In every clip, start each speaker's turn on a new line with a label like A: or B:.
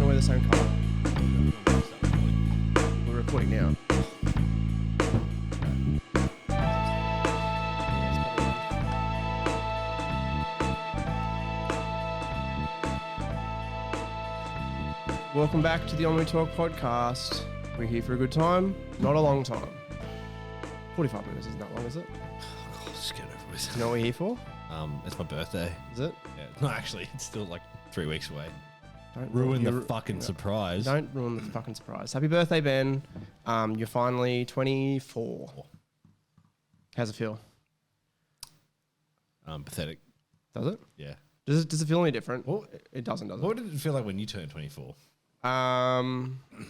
A: gonna wear the same colour. We're recording now. Welcome back to the Ennui Talk podcast. We're here for a good time, not a long time. 45 minutes isn't that long, is it?
B: Oh, just get over with.
A: Do you know what we're here for?
B: It's my birthday.
A: Is it?
B: Yeah. No, actually, it's still like 3 weeks away.
A: Don't
B: Ruin the fucking surprise.
A: Don't ruin the fucking surprise. Happy birthday, Ben. You're finally 24. How's it feel?
B: Pathetic.
A: Does it?
B: Yeah.
A: Does it feel any different?
B: Well,
A: it doesn't, does it?
B: What did it feel like when you turned 24?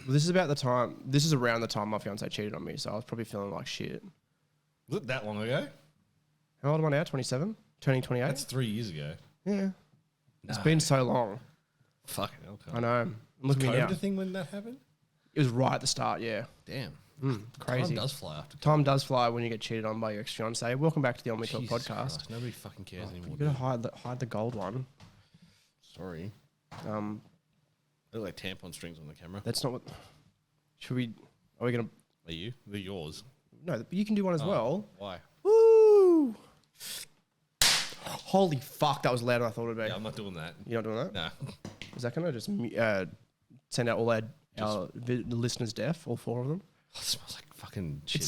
A: This is about the time. This is around the time my fiance cheated on me, so I was probably feeling like shit.
B: Was it that long ago?
A: How old am I now? 27? Turning 28?
B: That's 3 years ago.
A: Yeah.
B: No.
A: It's been so long.
B: Fucking hell.
A: I know. Look at me now.
B: Was COVID a thing when that happened?
A: It was right at the start, yeah.
B: Damn.
A: Crazy.
B: Time does fly after.
A: Time does fly when you get cheated on by your ex-fiance. Welcome back to the Ennui Talk
B: Jesus
A: podcast.
B: Christ, nobody fucking cares
A: You
B: anymore.
A: gotta hide the gold one.
B: Sorry. They look like tampon strings on the camera.
A: That's not what. Should we? Are we gonna?
B: Are you? They're yours.
A: No, but you can do one as well.
B: Why?
A: Woo! Holy fuck, that was louder than I thought it'd be.
B: Yeah, I'm not doing that.
A: You're not doing that?
B: No.
A: Is that gonna just send out all our the listeners deaf, all 4 of them?
B: Oh, it smells like fucking shit.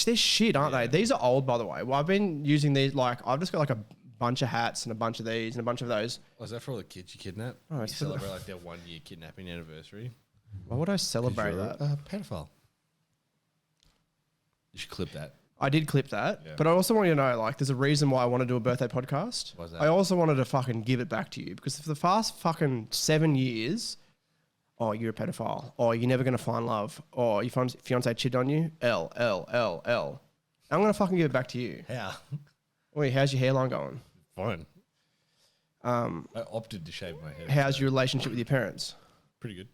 A: They're shit, aren't they? These are old, by the way. Well, I've been using these, like, I've just got like a bunch of hats and a bunch of these and a bunch of those.
B: Oh, is that for all the kids you kidnap?
A: Oh,
B: You
A: it's for the-
B: celebrate like their 1 year kidnapping anniversary.
A: Why would I celebrate that?
B: Pedophile. You should clip that.
A: I did clip that,
B: Yeah.
A: but I also want you to know, like, there's a reason why I want to do a birthday podcast.
B: Why's that?
A: I also wanted to fucking give it back to you because for the past fucking 7 years, oh, you're a pedophile. Oh, you're never going to find love. Oh, your fiance cheated on you. L. I'm going to fucking give it back to you.
B: How?
A: Wait, how's your hairline going?
B: Fine. I opted to shave my head.
A: How's your relationship with your parents?
B: Pretty good.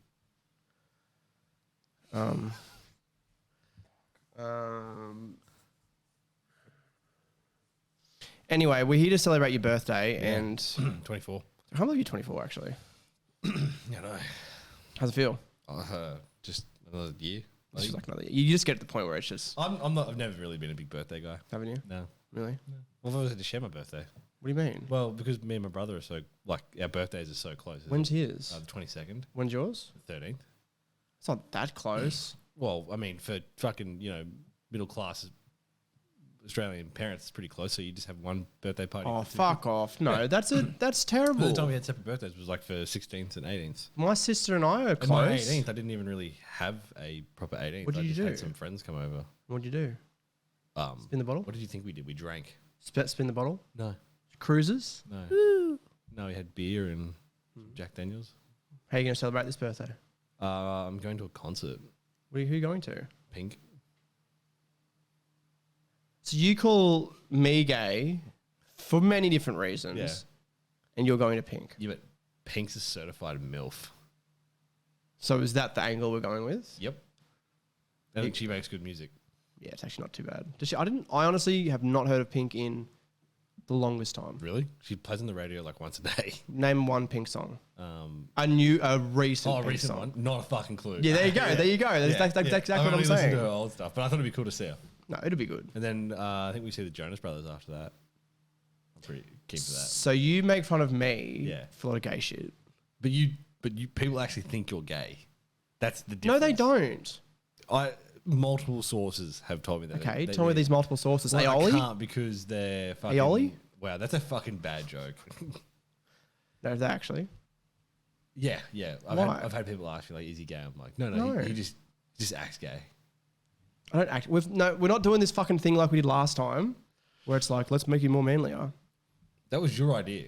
A: Anyway, we're here to celebrate your birthday, and
B: 24.
A: I can't believe you're 24 actually.
B: Yeah, no.
A: How's it feel?
B: Just another year.
A: It's just like another. You just get to the point where it's just.
B: I've never really been a big birthday guy.
A: Haven't you?
B: No.
A: Really?
B: Well, I've always had to share my birthday.
A: What do you mean?
B: Well, because me and my brother are so, like, our birthdays are so close.
A: When's his?
B: The 22nd.
A: When's yours?
B: The 13th.
A: It's not that close.
B: Well, I mean, for fucking, middle class Australian parents, it's pretty close. So you just have one birthday party.
A: Oh, fuck off! No, that's terrible.
B: The time we had separate birthdays was like for 16th and 18th.
A: My sister and I are
B: And my
A: close.
B: 18th, I didn't even really have a proper 18th.
A: What did
B: I
A: you
B: just
A: do?
B: had some friends come over.
A: What'd you do? Spin the bottle?
B: What did you think we did? We drank.
A: Spin the bottle?
B: No.
A: Cruises?
B: No.
A: Woo.
B: No, we had beer and Jack Daniels.
A: How are you going to celebrate this birthday?
B: I'm going to a concert.
A: Who are you going to?
B: Pink.
A: So you call me gay for many different reasons.
B: Yeah.
A: And you're going to Pink.
B: Yeah, but Pink's a certified MILF.
A: So is that the angle we're going with?
B: Yep. I think she makes good music.
A: Yeah, it's actually not too bad. Does she? I honestly have not heard of Pink in the longest time.
B: Really? She plays on the radio like once a day.
A: Name one Pink song. A recent Pink
B: recent
A: song.
B: one? Not a fucking clue.
A: Yeah, there you go. There you go. That's exactly what I'm
B: listened
A: saying.
B: to her old stuff, but I thought it'd be cool to see her.
A: No, it'll be good.
B: And then I think we see the Jonas Brothers after that. I'm pretty keen for that.
A: So you make fun of me
B: Yeah.
A: for a lot of gay shit.
B: But you people actually think you're gay. That's the
A: No,
B: difference.
A: they don't.
B: Multiple sources have told me that.
A: Okay, tell me these multiple sources.
B: Well,
A: Aioli?
B: I can't because they're fucking...
A: Aioli?
B: Wow, that's a fucking bad joke.
A: No, they actually.
B: Yeah.
A: Why?
B: I've had people ask me, like, is he gay? I'm like, no. He just acts gay.
A: I don't act. We're not doing this fucking thing like we did last time, where it's like, let's make you more manlier.
B: That was your idea.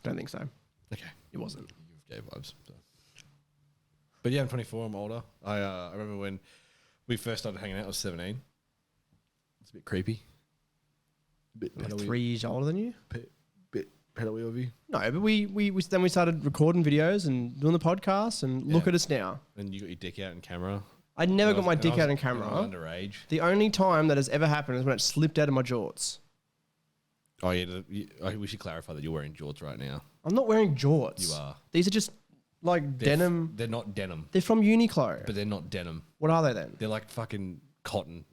A: Don't think so.
B: Okay.
A: It wasn't.
B: You have gay vibes. So. But yeah, I'm 24. I'm older. I remember when we first started hanging out, I was 17. It's a bit creepy.
A: Like 3 years older than you?
B: Bit pedo-y of you.
A: No, but then we started recording videos and doing the podcast, and look at us now.
B: And you got your dick out in camera.
A: I never got my dick out in camera.
B: Underage.
A: The only time that has ever happened is when it slipped out of my jorts.
B: Oh yeah, we should clarify that you're wearing jorts right now.
A: I'm not wearing jorts.
B: You are.
A: These are just like denim.
B: They're not denim.
A: They're from Uniqlo.
B: But they're not denim.
A: What are they then?
B: They're like fucking cotton.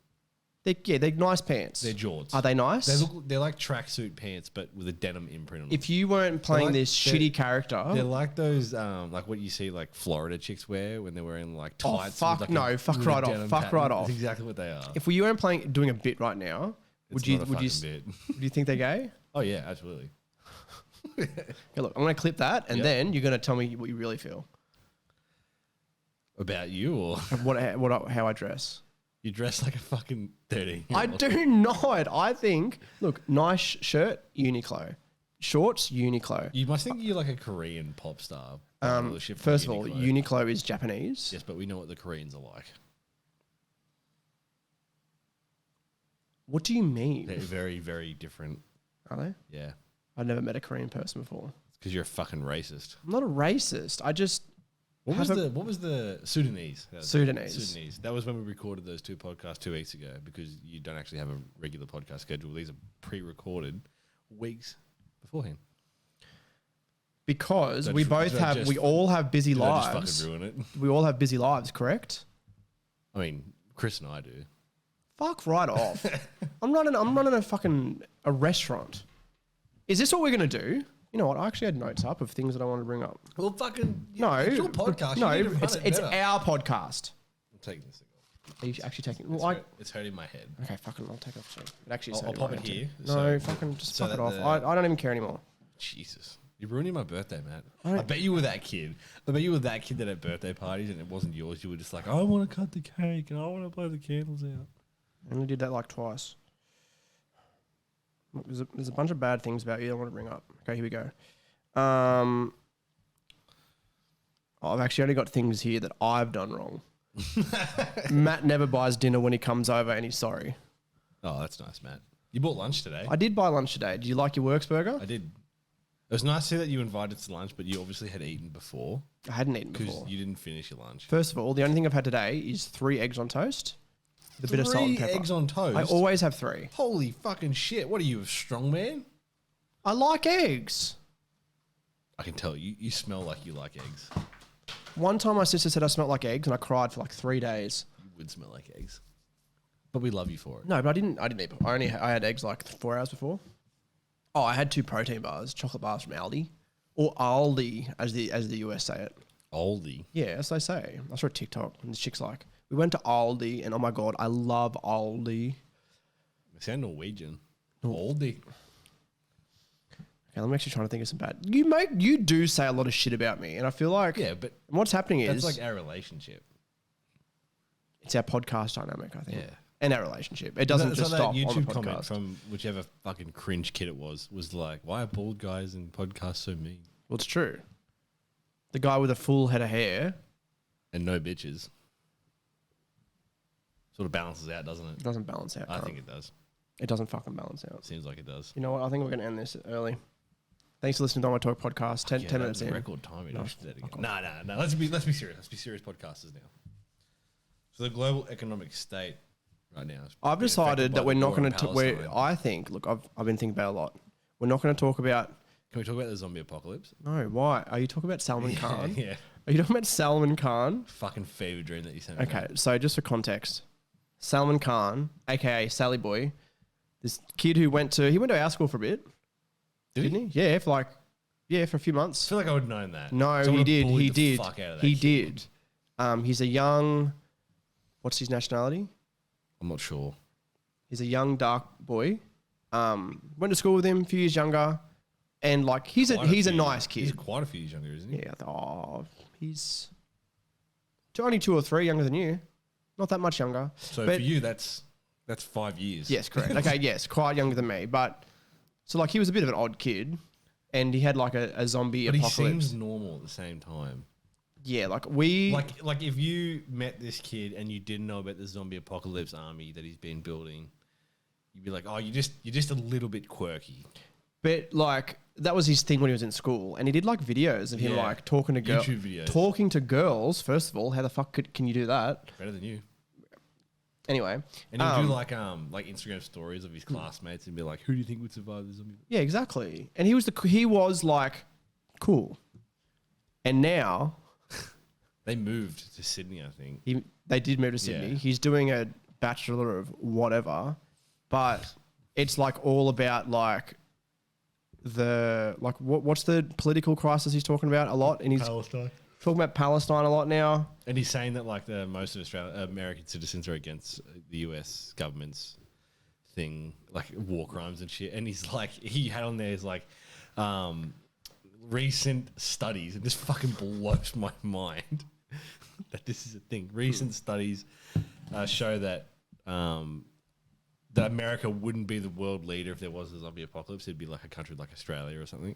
A: They're nice pants.
B: They're jorts.
A: Are they nice?
B: They're like tracksuit pants, but with a denim imprint on them.
A: If you weren't playing this shitty character,
B: they're like those, like what you see like Florida chicks wear when they're wearing like tights.
A: fuck
B: with like
A: no, fuck right off, fuck
B: pattern.
A: right off.
B: That's exactly what they are.
A: If you weren't doing a bit right now, would you
B: bit.
A: would you think they're gay?
B: Oh yeah, absolutely.
A: Okay, look, I'm gonna clip that, and then you're gonna tell me what you really feel
B: about you or
A: how I dress.
B: You dress like a fucking 13.
A: I do not. I think, look, nice shirt, Uniqlo. Shorts, Uniqlo.
B: You must think you're like a Korean pop star.
A: First of all, Uniqlo is Japanese.
B: Yes, but we know what the Koreans are like.
A: What do you mean?
B: They're very, very different.
A: Are they?
B: Yeah.
A: I've never met a Korean person before.
B: It's because you're a fucking racist.
A: I'm not a racist. I just...
B: What was the Sudanese?
A: Sudanese.
B: That was when we recorded those 2 podcasts 2 weeks ago because you don't actually have a regular podcast schedule. These are pre-recorded weeks beforehand.
A: Because we all have busy lives.
B: Just fucking ruin it.
A: We all have busy lives, correct?
B: I mean, Chris and I do.
A: Fuck right off. I'm running a restaurant. Is this what we're going to do? You know what? I actually had notes up of things that I wanted to bring up.
B: Well, fucking...
A: No.
B: It's your podcast.
A: No, it's our podcast.
B: I'm taking this thing off.
A: Are you actually taking...
B: It's hurting my head.
A: Okay, fucking I'll take off too. It actually is
B: I'll pop it here.
A: No, fucking just fuck it off. I don't even care anymore.
B: Jesus. You're ruining my birthday, Matt. I bet you were that kid. I bet you were that kid that had birthday parties and it wasn't yours. You were just like, I want to cut the cake and I want to blow the candles out.
A: I only did that like twice. Look, there's a bunch of bad things about you I want to bring up. Okay, here we go. I've actually only got things here that I've done wrong. Matt never buys dinner when he comes over and he's sorry.
B: Oh, that's nice, Matt. You bought lunch today.
A: I did buy lunch today. Did you like your Works burger?
B: I did. It was nice to see that you invited to lunch, but you obviously had eaten before.
A: I hadn't eaten before.
B: Because you didn't finish your lunch.
A: First of all, the only thing I've had today is 3 eggs on toast with a bit of salt and pepper.
B: 3 eggs on toast?
A: I always have 3.
B: Holy fucking shit. What are you, a strong man?
A: I like eggs.
B: I can tell. You smell like you like eggs.
A: One time my sister said I smelled like eggs and I cried for like 3 days.
B: You would smell like eggs. But we love you for it.
A: No, but I didn't eat. I had eggs like 4 hours before. Oh, I had 2 protein bars, chocolate bars from Aldi. Or Aldi, as the US say it.
B: Aldi?
A: Yeah, as they say. I saw a TikTok and this chick's like, we went to Aldi and oh my God, I love Aldi.
B: They sound Norwegian. Aldi.
A: Okay, I'm actually trying to think of some bad. You do say a lot of shit about me, and I feel like
B: but
A: what's happening is
B: that's like our relationship.
A: It's our podcast dynamic, I think.
B: Yeah.
A: And our relationship. It doesn't just stop
B: that YouTube
A: on the
B: comment
A: podcast.
B: from whichever fucking cringe kid it was like, why are bald guys in podcasts so mean?
A: Well, it's true. The guy with a full head of hair.
B: And no bitches. Sort of balances out, doesn't it?
A: It doesn't balance out.
B: I think it does.
A: It doesn't fucking balance out.
B: Seems like it does.
A: You know what? I think we're going to end this early. Thanks for listening to my talk podcast. 10 minutes in.
B: Record time. No. Let's be serious. Let's be serious podcasters now. So the global economic state right now.
A: I've decided that we're not going to. I think. Look, I've been thinking about it a lot. We're not going to talk about.
B: Can we talk about the zombie apocalypse?
A: No. Why? Are you talking about Salman Kahn?
B: Yeah.
A: Are you talking about Salman Kahn?
B: Fucking fever dream that you sent me.
A: Okay, so just for context, Salman Kahn, aka Sally Boy, this kid who went to our school for a bit. Didn't he? Yeah, for a few months.
B: I feel like I would have known that.
A: No, he did. He did. He's a young. What's his nationality?
B: I'm not sure.
A: He's a young dark boy. Went to school with him, a few years younger, and like he's a nice kid.
B: He's quite a few years younger, isn't he?
A: Yeah. He's only 2 or 3 younger than you. Not that much younger.
B: So for you, that's 5 years.
A: Yes, correct. Okay, yes, quite younger than me, but. So, like, he was a bit of an odd kid, and he had, like, a zombie apocalypse.
B: But he seems normal at the same time.
A: Yeah, like,
B: Like, if you met this kid and you didn't know about the zombie apocalypse army that he's been building, you'd be like, oh, you're just a little bit quirky.
A: But, like, that was his thing when he was in school, and he did, like, videos of him, like, talking to girls.
B: YouTube videos.
A: Talking to girls, first of all. How the fuck can you do that?
B: Better than you.
A: Anyway.
B: And he'll do like Instagram stories of his classmates and be like, who do you think would survive the zombie?
A: Yeah, exactly. And he was like cool. And now
B: they moved to Sydney, I think.
A: They did move to Sydney.
B: Yeah.
A: He's doing a Bachelor of whatever, but it's like all about like what's the political crisis he's talking about a lot, and he's
B: Palestine.
A: talking about Palestine a lot now.
B: And he's saying that like most of American citizens are against the US government's thing, like war crimes and shit. And he's like, he had on there is like recent studies, and this fucking blows my mind that this is a thing. Recent studies show that that America wouldn't be the world leader if there was a zombie apocalypse. It'd be like a country like Australia or something.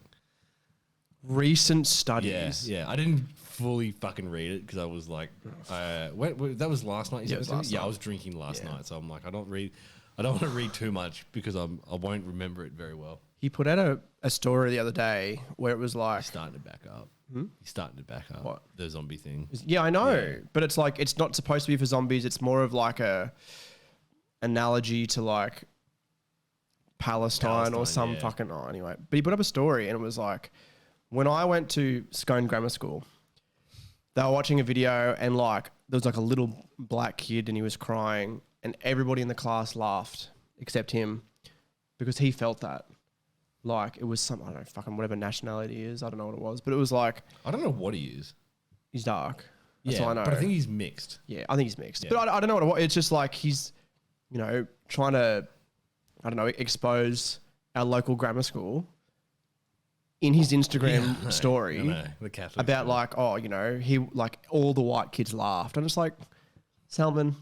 A: Recent studies.
B: Yeah. I didn't fully fucking read it because I was like, that was last night.
A: Yeah, it was last night.
B: I was drinking last night, so I'm like, I don't want to read too much because I won't remember it very well.
A: He put out a story the other day where it was like
B: He's starting to back up. He's starting to back up.
A: What?
B: The zombie thing.
A: Yeah, I know, but it's like it's not supposed to be for zombies. It's more of like a analogy to like Palestine or some fucking anyway. But he put up a story and it was like when I went to Scone Grammar School, they were watching a video and like there was like a little black kid and he was crying and everybody in the class laughed except him because he felt that. Like it was some, I don't know, fucking whatever nationality he is. I don't know what it was, but it was like
B: I don't know what he is.
A: He's dark. That's
B: yeah,
A: all I know.
B: but I think he's mixed.
A: Yeah, I think he's mixed.
B: Yeah.
A: But I don't know what it was. It's just like he's, trying to, I don't know, expose our local grammar school in his Instagram story
B: The Catholic
A: about
B: school.
A: like, he like all the white kids laughed. I'm just like, Salman,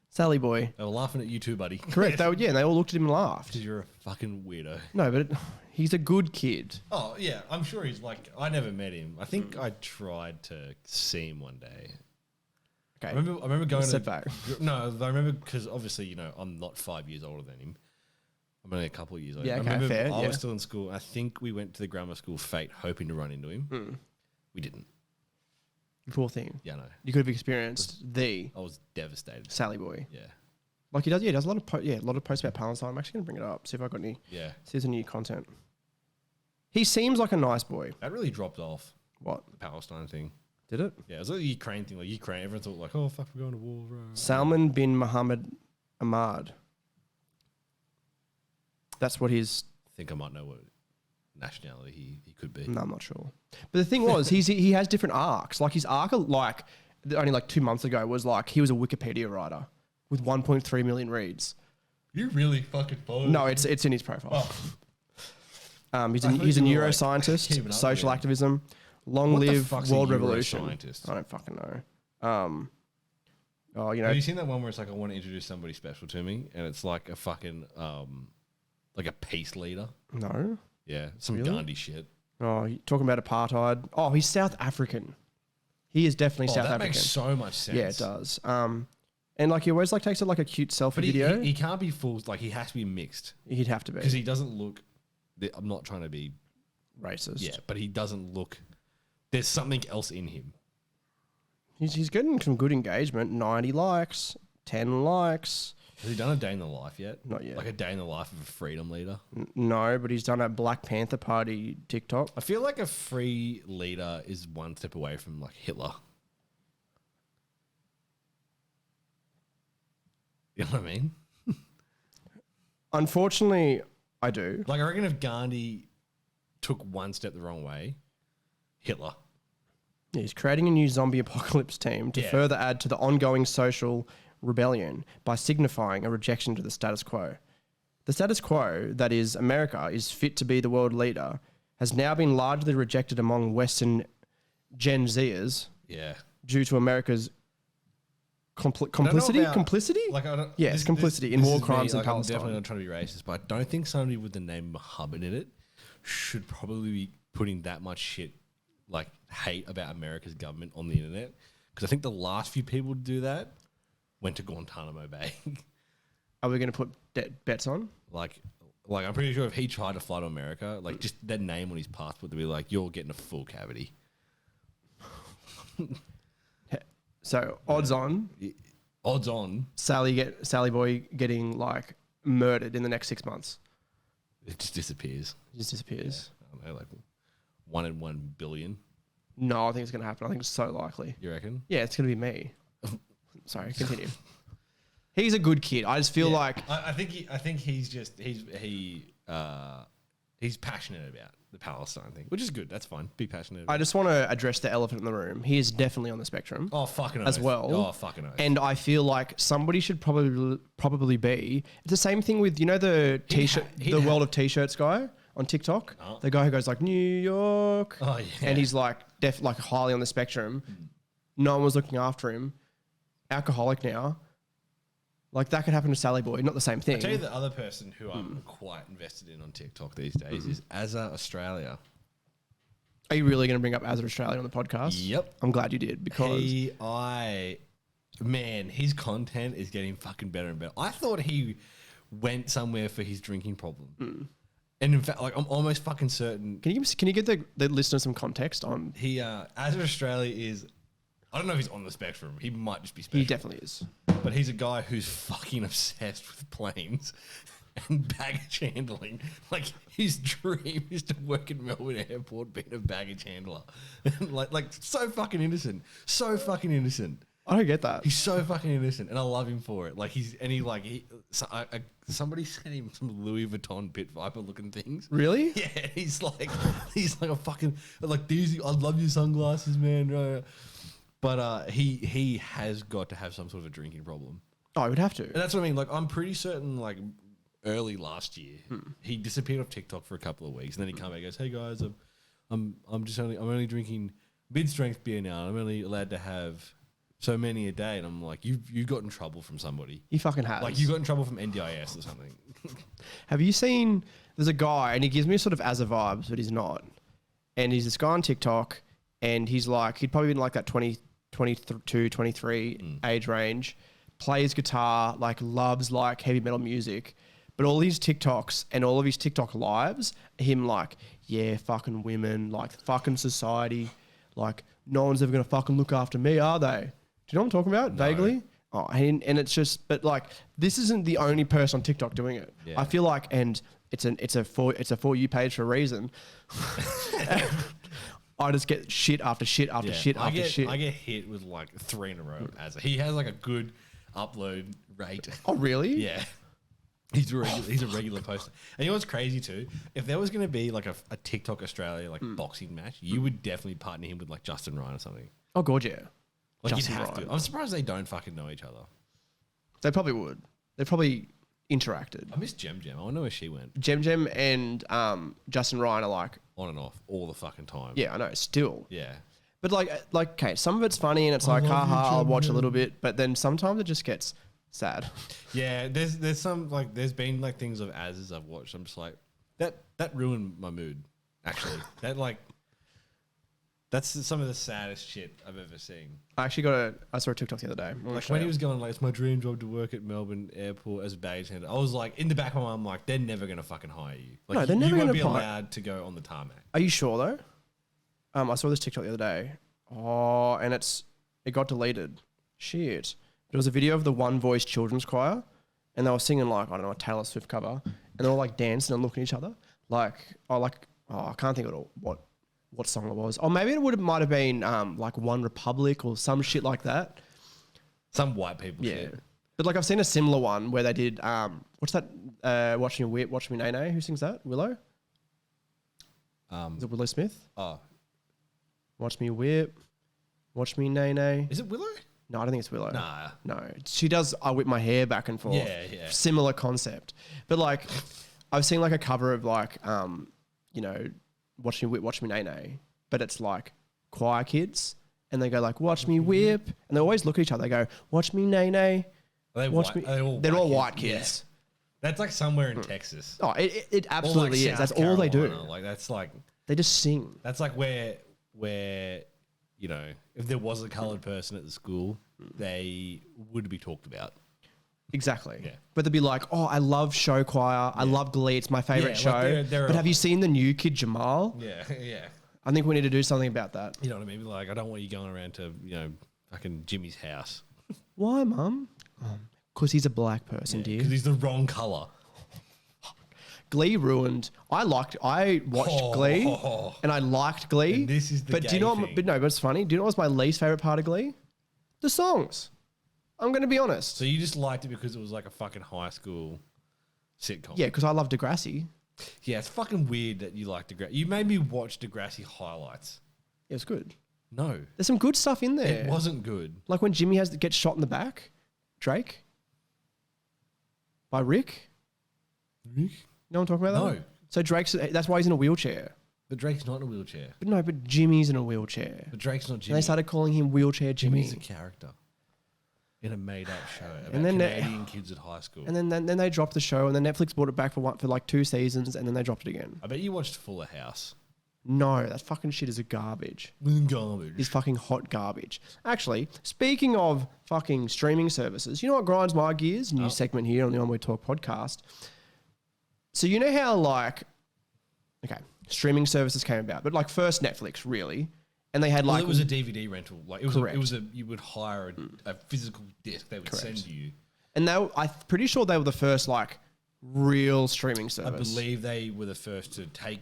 A: Sally boy.
B: They were laughing at you too, buddy.
A: Correct. And they all looked at him and laughed.
B: Because you're a fucking weirdo.
A: No, but he's a good kid.
B: Oh, yeah. I'm sure he's like, I never met him. I think I tried to see him one day.
A: Okay.
B: I remember going
A: Step back.
B: No, I remember because obviously, I'm not 5 years older than him. I'm only a couple of years older.
A: Yeah,
B: I
A: okay,
B: remember
A: fair.
B: I was still in school. I think we went to the grammar school fete hoping to run into him. We didn't.
A: Poor thing.
B: Yeah, no.
A: You could have experienced the
B: I was devastated.
A: Sally boy.
B: Yeah.
A: Like he does. Yeah, he does a lot of a lot of posts about Palestine. I'm actually going to bring it up. See if I got any.
B: Yeah.
A: See if there's any content. He seems like a nice boy.
B: That really dropped off.
A: What?
B: The Palestine thing.
A: Did it?
B: Yeah, it was like the Ukraine thing. Like Ukraine, everyone thought like, oh fuck, we're going to war, bro.
A: Salman bin Mohammed Ahmad. That's what his.
B: I think I might know what nationality he could be.
A: No, I'm not sure. But the thing was, he has different arcs. Like his arc, like only like 2 months ago, was like he was a Wikipedia writer with 1.3 million reads.
B: You really fucking follow?
A: No, it's in his profile.
B: Oh.
A: He's
B: I
A: a
B: thought you were, like,
A: neuroscientist,
B: keeping up
A: social
B: with it.
A: activism, long
B: What the
A: live
B: fuck's a
A: world revolution.
B: neuroscientist?
A: I don't fucking know.
B: Have you seen that one where it's like I want to introduce somebody special to me, and it's like a fucking like a peace leader?
A: No.
B: Yeah, some
A: Really?
B: Gandhi shit.
A: Oh, you talking about apartheid? Oh, he's South African. He is definitely South
B: that
A: African.
B: makes so much sense.
A: Yeah, it does. And like he always like takes it like a cute selfie
B: But
A: video.
B: he can't be full. Like he has to be mixed
A: He'd have to be
B: because he doesn't look. I'm not trying to be.
A: racist.
B: Yeah, but he doesn't look. There's something else in him.
A: He's getting some good engagement. 90 likes, 10 likes.
B: Has he done a day in the life yet?
A: Not yet.
B: Like a day in the life of a freedom leader.
A: No, but he's done a Black Panther Party TikTok.
B: I feel like a free leader is one step away from like Hitler. You know what I mean?
A: Unfortunately, I do.
B: Like I reckon if Gandhi took one step the wrong way, Hitler.
A: Yeah, he's creating a new zombie apocalypse team to further add to the ongoing social rebellion by signifying a rejection to the status quo. The status quo, that is, America is fit to be the world leader, has now been largely rejected among Western Gen Zers
B: Yeah.
A: due to America's complicity?
B: about-
A: Complicity?
B: Like I don't.
A: Yes, complicity in war
B: is me,
A: crimes in
B: like,
A: Palestine.
B: I'm definitely not trying to be racist, but I don't think somebody with the name Muhammad in it should probably be putting that much shit, like hate about America's government on the internet. Because I think the last few people to do that went to Guantanamo Bay.
A: Are we going to put bets on?
B: like I'm pretty sure if he tried to fly to America, like just that name on his passport, they'd be like, "You're getting a full cavity."
A: So odds on,
B: Odds on,
A: Sally Boy getting like murdered in the next 6 months.
B: it just disappears.
A: It just disappears.
B: Yeah, I don't know, like 1 in 1 billion.
A: No, I think it's going to happen. I think it's so likely.
B: You reckon?
A: Yeah, it's going to be me. Sorry, continue. He's a good kid. I just feel like
B: I think he's passionate about the Palestine thing, which is good. That's fine. Be passionate.
A: I just want to address the elephant in the room. He is definitely on the spectrum.
B: Oh fucking
A: as
B: oath.
A: well.
B: Oh fucking oath.
A: And I feel like somebody should probably be. It's the same thing with the t-shirt, World of T-shirts guy on TikTok.
B: Oh.
A: The guy who goes like New York.
B: Oh yeah.
A: And he's like like highly on the spectrum. No one was looking after him. Alcoholic now. Like that could happen to Sally Boy. Not the same thing.
B: I'll tell you the other person who I'm quite invested in on TikTok these days is Azza Australia.
A: Are you really going to bring up Azza Australia on the podcast?
B: Yep.
A: I'm glad you did because
B: his content is getting fucking better and better. I thought he went somewhere for his drinking problem. And in fact, like I'm almost fucking certain.
A: Can you give the listeners some context on?
B: Azza Australia is, I don't know if he's on the spectrum. He might just be special.
A: He definitely is.
B: But he's a guy who's fucking obsessed with planes and baggage handling. Like his dream is to work at Melbourne Airport being a baggage handler. And like so fucking innocent. So fucking innocent.
A: I don't get that.
B: He's so fucking innocent, and I love him for it. Like somebody sent him some Louis Vuitton Pit Viper looking things.
A: Really?
B: Yeah, he's like a fucking like these. I love your sunglasses, man. But he has got to have some sort of a drinking problem.
A: Oh, I would have to.
B: And that's what I mean. Like I'm pretty certain. Like early last year, he disappeared off TikTok for a couple of weeks, and then he came back and goes, "Hey guys, I'm only drinking mid strength beer now. I'm only allowed to have so many a day." And I'm like, you got in trouble from somebody.
A: He fucking has.
B: Like you got in trouble from NDIS or something.
A: Have you seen? There's a guy, and he gives me sort of Azza vibes, but he's not. And he's this guy on TikTok, and he's like, he'd probably been like that 22, 23 age range. Plays guitar, like loves like heavy metal music. But all his TikToks and all of his TikTok lives, him like, yeah, fucking women, like fucking society, like no one's ever gonna fucking look after me, are they? Do you know what I'm talking about? No. Vaguely? Oh, and it's just, but like, this isn't the only person on TikTok doing it. Yeah. I feel like, and it's a for you page for a reason. I just get shit after shit after shit after shit.
B: I get hit with like 3 in a row. He has like a good upload rate.
A: Oh, really?
B: Yeah. He's a regular poster. And you know what's crazy too? If there was going to be like a TikTok Australia like boxing match, you would definitely partner him with like Justin Ryan or something.
A: Oh, God, yeah.
B: Like you'd have to. I'm surprised they don't fucking know each other.
A: They probably would. They probably interacted.
B: I miss Jem. I wonder where she went.
A: Jem and Justin Ryan are like
B: on and off all the fucking time.
A: Yeah, I know. Still.
B: Yeah.
A: But like, okay, some of it's funny and it's like, haha, I'll watch a little bit. But then sometimes it just gets sad.
B: Yeah, there's some like there's been like things of as I've watched. I'm just like that ruined my mood. Actually, that's some of the saddest shit I've ever seen.
A: I saw a TikTok the other day.
B: Like when he was going like, it's my dream job to work at Melbourne Airport as a baggage handler. I was like, in the back of my mind, I'm like, they're never gonna fucking hire you. Like,
A: no, they're never gonna
B: be allowed to go on the tarmac.
A: Are you sure though? I saw this TikTok the other day. Oh, and it got deleted. Shit. There was a video of the One Voice Children's Choir, and they were singing like, I don't know, a Taylor Swift cover, and they were like dancing and looking at each other. I can't think of what song it was. Or maybe might have been like One Republic or some shit like that.
B: Some white people shit.
A: But like I've seen a similar one where they did, what's that? Watch Me Whip, Watch Me Nay Nay. Who sings that? Willow? Is it Willow Smith?
B: Oh.
A: Watch Me Whip, Watch Me Nay Nay.
B: Is it Willow?
A: No, I don't think it's Willow.
B: Nah.
A: No. She does I Whip My Hair back and forth.
B: Yeah.
A: Similar concept. But like, I've seen like a cover of like, Watch Me Whip, Watch Me Nay Nay. But it's like choir kids. And they go like, watch me whip. And they always look at each other. They go, watch me nay nay.
B: They're
A: all white kids.
B: Yeah. That's like somewhere in Texas.
A: Oh, it absolutely
B: like
A: is. That's all they do.
B: Like that's like
A: they just sing.
B: That's like where if there was a coloured person at the school, they would be talked about.
A: Exactly.
B: Yeah.
A: But they'd be like, oh, I love show choir. I love Glee. It's my favourite show. But have you seen the new kid Jamal?
B: Yeah.
A: I think we need to do something about that.
B: You know what I mean? Like, I don't want you going around to, fucking Jimmy's house.
A: Why, Mum? Because he's a black person, dear.
B: Because he's the wrong color.
A: Glee ruined. I watched Glee, and I liked Glee.
B: And this is the
A: but do you know?
B: thing.
A: But no, but it's funny. Do you know what was my least favorite part of Glee? The songs. I'm going to be honest.
B: So you just liked it because it was like a fucking high school sitcom.
A: Yeah, because I love Degrassi.
B: Yeah, it's fucking weird that you like Degrassi. You made me watch Degrassi highlights.
A: It was good.
B: No,
A: There's some good stuff in there.
B: it wasn't good.
A: Like when Jimmy gets shot in the back, Drake, by Rick.
B: Rick?
A: You know what I'm talking about?
B: No.
A: That? So that's why he's in a wheelchair.
B: But Drake's not in a wheelchair.
A: But no, but Jimmy's in a wheelchair.
B: But Drake's not
A: And
B: Jimmy.
A: they started calling him Wheelchair Jimmy.
B: Jimmy's a character in a made-up show about
A: And then
B: Canadian kids at high school.
A: And then they dropped the show, and then Netflix brought it back for like 2 seasons, and then they dropped it again.
B: I bet you watched Fuller House.
A: No, that fucking shit is a garbage.
B: Garbage.
A: It's fucking hot garbage. Actually, speaking of fucking streaming services, you know what grinds my gears? New segment here on the On We Talk podcast. So you know how streaming services came about, but like first Netflix really, and they had like
B: it was a DVD rental. Like
A: Correct.
B: you would hire a physical disc they would send you.
A: and I'm pretty sure they were the first like real streaming
B: I
A: service.
B: believe they were the first to take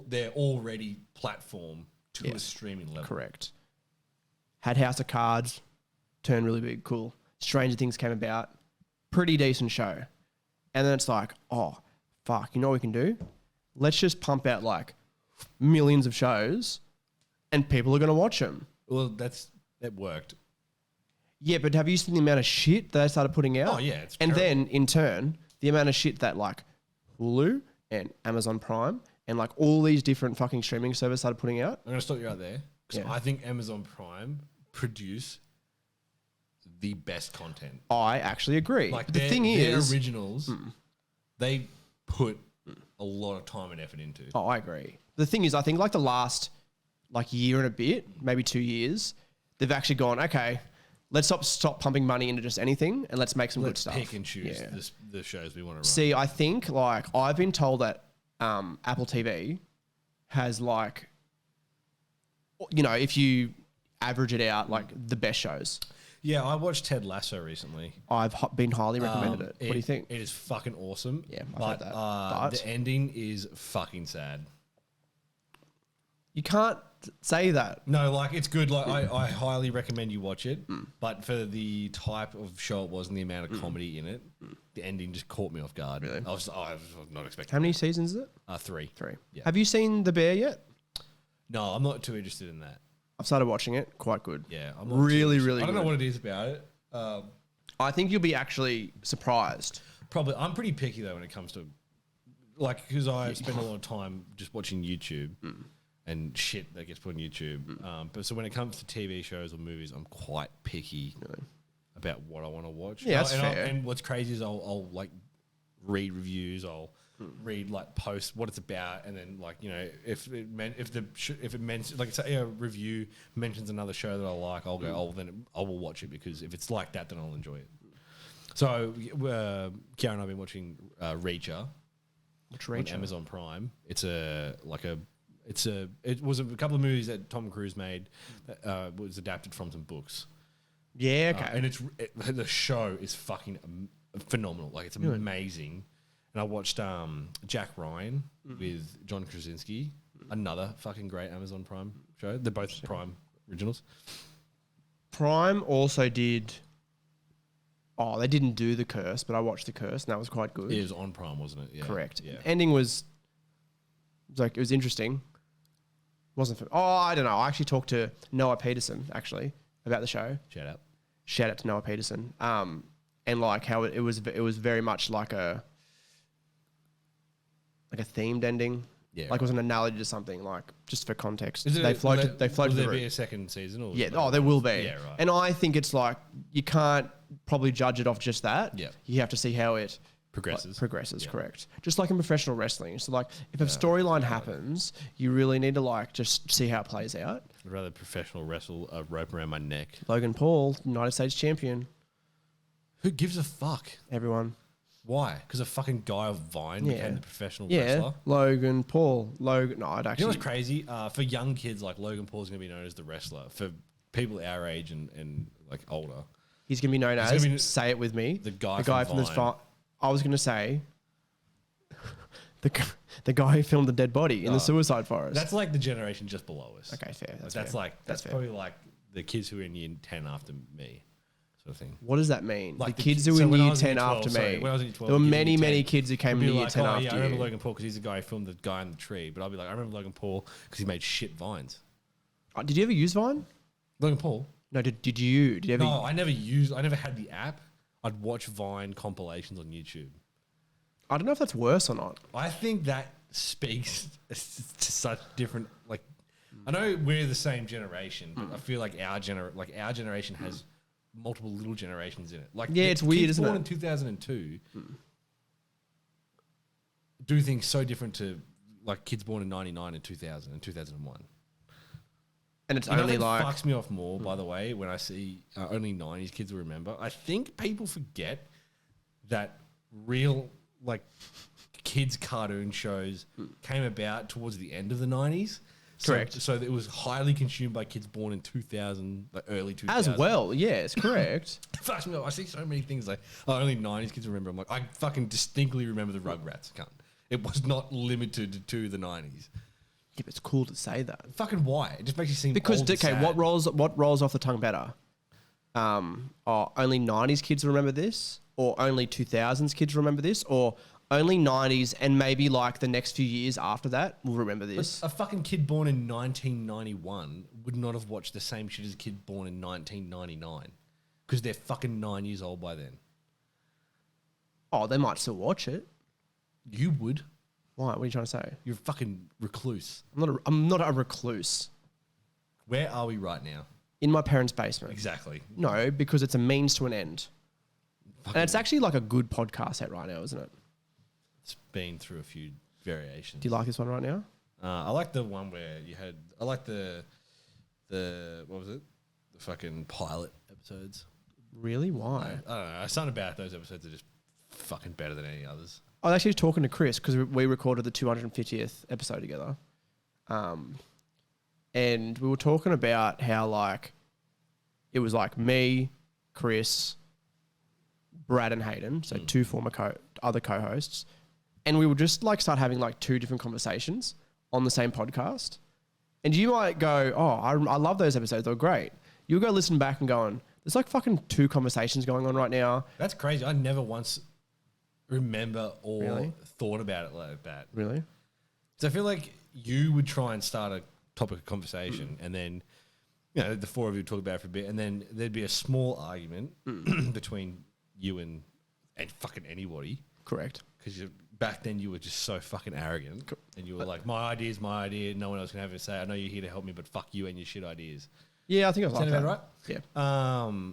B: their already platform to a streaming level.
A: Correct. Had House of Cards, turned really big, cool. Stranger Things came about, pretty decent show. And then it's like, oh, fuck, you know what we can do? Let's just pump out like millions of shows and people are going to watch them.
B: Well, that worked.
A: Yeah, but have you seen the amount of shit they started putting out?
B: Oh, yeah, it's
A: And
B: terrible.
A: then, in turn, the amount of shit that like Hulu and Amazon Prime and like all these different fucking streaming services started putting out.
B: I'm going to stop you right there because
A: Yeah.
B: I think Amazon Prime produce the best content.
A: I actually agree.
B: Like
A: But the thing
B: their
A: is,
B: originals, they put a lot of time and effort into.
A: oh, I agree. The thing is, I think like the last like year and a bit, maybe 2 years, they've actually gone, okay, let's stop pumping money into just anything and let's make some
B: Let's
A: good stuff.
B: pick and choose
A: Yeah.
B: the shows we want to run.
A: See, I think like I've been told that Apple TV has like, you know, if you average it out, like the best shows.
B: Yeah, I watched Ted Lasso recently.
A: I've been highly recommended it. What do you think?
B: It is fucking awesome.
A: Yeah, I've
B: but,
A: heard that. But-
B: the ending is fucking sad.
A: You can't say that.
B: No, like it's good. Like I highly recommend you watch it. But for the type of show it was and the amount of comedy in it, the ending just caught me off guard.
A: Really?
B: I was not expecting.
A: How many seasons is it?
B: 3.
A: 3.
B: Yeah.
A: Have you seen The Bear yet?
B: No, I'm not too interested in that.
A: I've started watching it. Quite good.
B: Yeah, I'm not
A: Really,
B: too
A: really
B: I don't know
A: good.
B: what it is about it.
A: I think you'll be actually surprised.
B: Probably, I'm pretty picky though when it comes to like because I spend a lot of time just watching YouTube and shit that gets put on YouTube. But so when it comes to TV shows or movies, I'm quite picky about what I want to watch.
A: Yeah, that's
B: and
A: fair.
B: and what's crazy is I'll like read reviews. I'll read like posts what it's about, and then like you know if it mentions like say a review mentions another show that I like, I'll go oh then I will watch it because if it's like that then I'll enjoy it. So Kiara and I've been watching Reacher.
A: Which
B: On Amazon Prime. It was a couple of movies that Tom Cruise made that was adapted from some books.
A: Yeah, okay.
B: And the show is fucking phenomenal. Like it's amazing. And I watched Jack Ryan with John Krasinski, another fucking great Amazon Prime show. They're both Prime originals.
A: Prime also did. Oh, they didn't do The Curse, but I watched The Curse, and that was quite good.
B: It was on Prime, wasn't it? Yeah.
A: Correct.
B: Yeah.
A: Ending was like it was interesting. Wasn't for, I don't know. I actually talked to Noah Peterson actually about the show.
B: Shout out.
A: Shout out to Noah Peterson. And like how it was very much like a themed ending.
B: Yeah.
A: Like it was an analogy to something. Like just for context,
B: Is it
A: they floated. They floated
B: Will
A: the
B: there be
A: route.
B: a second season? Or
A: Yeah. Oh, there will be.
B: Yeah, right.
A: And I think it's like you can't probably judge it off just that.
B: Yeah.
A: You have to see how it
B: Progresses.
A: correct. Just like in professional wrestling. So like if a storyline happens, you really need to like just see how it plays out.
B: I'd rather professional wrestle a rope around my neck.
A: Logan Paul, United States champion.
B: Who gives a fuck?
A: Everyone.
B: Why? Because a fucking guy of Vine
A: Yeah.
B: became the professional
A: Yeah.
B: wrestler?
A: Logan Paul. No, I'd
B: You know
A: actually.
B: what's crazy? For young kids, like Logan Paul's going to be known as the wrestler. For people our age and like older,
A: He's going to be known
B: He's
A: as,
B: gonna be
A: say it with me,
B: the guy
A: from this
B: Vine.
A: fight. I was going to say, the guy who filmed the dead body in the suicide forest.
B: That's like the generation just below us.
A: Okay, fair. That's
B: That's
A: fair.
B: like that's
A: fair.
B: probably like the kids who are in year 10 after me, sort of thing.
A: What does that mean?
B: Like
A: the
B: the
A: kids
B: ki-
A: who
B: so
A: were in
B: when I
A: year
B: was in
A: 10
B: year 12,
A: after
B: sorry,
A: me.
B: when I was in year 12,
A: There were
B: kids in
A: many,
B: year 10
A: many kids who came
B: Would
A: into
B: be
A: year
B: like,
A: 10
B: oh,
A: after
B: yeah, I
A: you.
B: remember Logan Paul because he's the guy who filmed the guy in the tree. But I'll be like, I remember Logan Paul because he made shit vines.
A: Did you ever use Vine?
B: Logan Paul?
A: No, did you? Did you ever?
B: No, I never had the app. I'd watch Vine compilations on YouTube.
A: I don't know if that's worse or not.
B: I think that speaks to such different, like, I know we're the same generation, but I feel like our generation has multiple little generations in it. Like,
A: Yeah,
B: the
A: it's weird,
B: kids
A: isn't
B: born
A: it?
B: in 2002 do things so different to like kids born in 99 and 2000 and 2001.
A: And it's
B: You know
A: only
B: what
A: like
B: fucks me off more, by the way, when I see only 90s kids will remember. I think people forget that real, like, kids' cartoon shows came about towards the end of the 90s.
A: Correct.
B: So it was highly consumed by kids born in 2000, like early 2000s.
A: as well. Yes, correct.
B: It fucks me off. I see so many things like, oh, only 90s kids remember. I'm like, I fucking distinctly remember the Rugrats. Cunt. It was not limited to the 90s.
A: Yeah, but it's cool to say that.
B: Fucking why? It just makes you seem
A: Because
B: old and
A: okay,
B: sad.
A: what rolls off the tongue better? Only 90s kids remember this, or only 2000s kids remember this, or only 90s and maybe like the next few years after that will remember this.
B: A fucking kid born in 1991 would not have watched the same shit as a kid born in 1999 because they're fucking 9 years old by then.
A: Oh, they might still watch it.
B: You would.
A: Why? What are you trying to say?
B: You're a fucking recluse.
A: I'm not a recluse.
B: Where are we right now?
A: In my parents' basement.
B: Exactly.
A: No, because it's a means to an end. And it's actually like a good podcast set right now, isn't it?
B: It's been through a few variations.
A: Do you like this one right now?
B: I like the one where you had. I like the what was it? The fucking pilot episodes.
A: Really? Why?
B: I don't know. Something about those episodes are just fucking better than any others.
A: I was actually talking to Chris because we recorded the 250th episode together. And we were talking about how like it was like me, Chris, Brad and Hayden, so two former other co-hosts. And we would just like start having like two different conversations on the same podcast. And you might go, oh, I love those episodes. They're great. You'll go listen back and going, there's like fucking two conversations going on right now.
B: That's crazy. I never once remember or
A: Really?
B: thought about it like that.
A: Really?
B: So I feel like you would try and start a topic of conversation and then, you know, the four of you would talk about it for a bit and then there'd be a small argument between you and fucking anybody.
A: Correct.
B: Because back then you were just so fucking arrogant and you were like, my idea is my idea. No one else can have a say. I know you're here to help me, but fuck you and your shit ideas.
A: Yeah, I think I was like
B: Sound
A: that.
B: about right?
A: Yeah.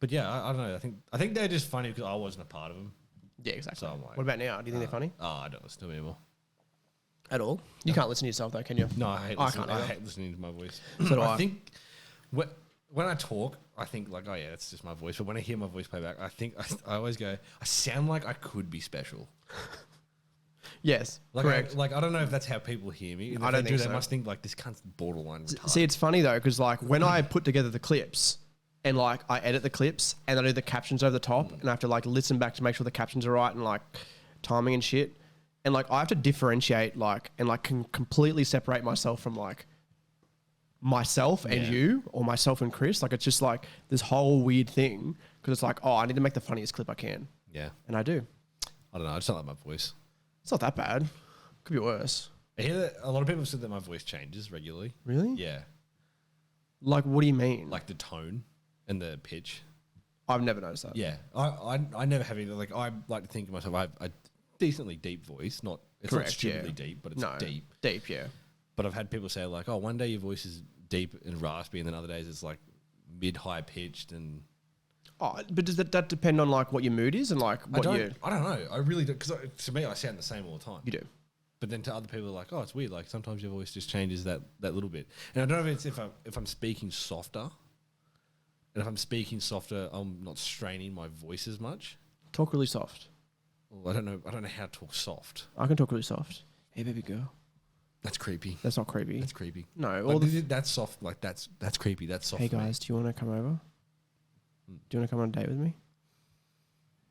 B: But yeah, I don't know. I think they're just funny because I wasn't a part of them.
A: Yeah, exactly.
B: So I'm like,
A: what about now? Do you think they're funny?
B: Oh, I don't listen to them anymore.
A: At all? You can't listen to yourself though, can you?
B: No, I
A: can't either.
B: hate listening to my voice.
A: So do I.
B: I think when I talk, I think like, oh yeah, that's just my voice. But when I hear my voice playback, I think I always go, I sound like I could be special.
A: Yes,
B: Like
A: correct.
B: I don't know if that's how people hear me. And
A: I
B: if
A: don't
B: they
A: think
B: do,
A: so.
B: they must think like this cunt's borderline retarded.
A: See, it's funny though, because like when I put together the clips and like I edit the clips and I do the captions over the top and I have to like listen back to make sure the captions are right and like timing and shit. And like I have to differentiate like and like can completely separate myself from like myself and
B: Yeah.
A: you or myself and Chris. Like it's just like this whole weird thing because it's like, oh, I need to make the funniest clip I can.
B: Yeah.
A: And I do.
B: I don't know. I just don't like my voice.
A: It's not that bad. Could be worse.
B: I hear that a lot of people have said that my voice changes regularly.
A: Really?
B: Yeah.
A: Like, what do you mean?
B: Like the tone and the pitch.
A: I've never noticed that.
B: Yeah. I never have either. Like I like to think of myself, I have a decently deep voice. It's not
A: Correct,
B: stupidly
A: yeah.
B: deep, but it's
A: No.
B: deep.
A: Deep, yeah.
B: But I've had people say like, oh, one day your voice is deep and raspy and then other days it's like mid-high pitched and...
A: Oh, but does that depend on like what your mood is and like what you
B: I don't know. I really do. Because to me, I sound the same all the time.
A: you do?
B: But then to other people, they're like, oh, it's weird. Like sometimes your voice just changes that little bit. And I don't know if it's if I'm speaking softer. And if I'm speaking softer, I'm not straining my voice as much.
A: Talk really soft.
B: Well, I don't know how to talk soft.
A: I can talk really soft. Hey, baby girl.
B: That's creepy.
A: That's not creepy.
B: That's creepy.
A: No.
B: Like,
A: All the
B: that's soft. Like that's creepy. That's soft.
A: hey
B: for me.
A: guys, do you want to come over? Do you want to come on a date with me?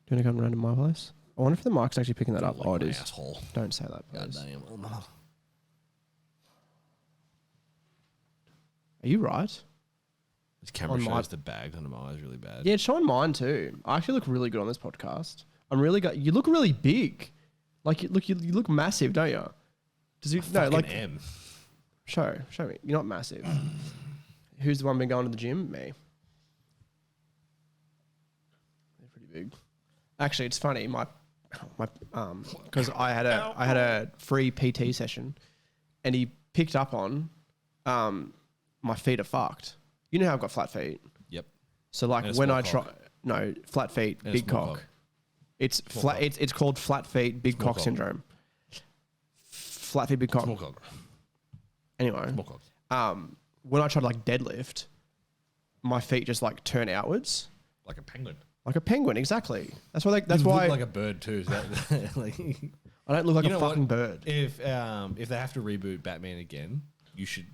A: Do you want to come around to my place? I wonder if the mic's actually picking that up.
B: Like
A: Oh, it
B: my
A: is.
B: asshole.
A: Don't say that,
B: God
A: please.
B: damn.
A: Are you right?
B: This camera
A: On my-
B: shows the bag under my eyes really bad.
A: Yeah, it's showing mine too. I actually look really good on this podcast. I'm really good. You look really big. Like you look massive, don't you? Does you no
B: Fucking
A: like
B: M.
A: show me? You're not massive. Who's the one been going to the gym? Me. They're pretty big. Actually, it's funny. My because I had a free PT session, and he picked up on my feet are fucked. You know how I've got flat feet.
B: Yep.
A: So like
B: And a
A: when
B: small
A: I try,
B: cock.
A: no flat feet,
B: And a
A: big
B: small
A: cock.
B: cock.
A: It's
B: Small
A: flat.
B: cock.
A: It's called flat feet, big
B: Small
A: cock
B: cock.
A: syndrome. Flat feet, big cock.
B: Small cock.
A: Anyway,
B: Small cock.
A: when I try to like deadlift, my feet just like turn outwards
B: Like a penguin.
A: like a penguin. Exactly. That's why. That's
B: You
A: why
B: look like a bird too. So that, like,
A: I don't look like
B: You
A: a
B: know what?
A: fucking bird.
B: if they have to reboot Batman again, you should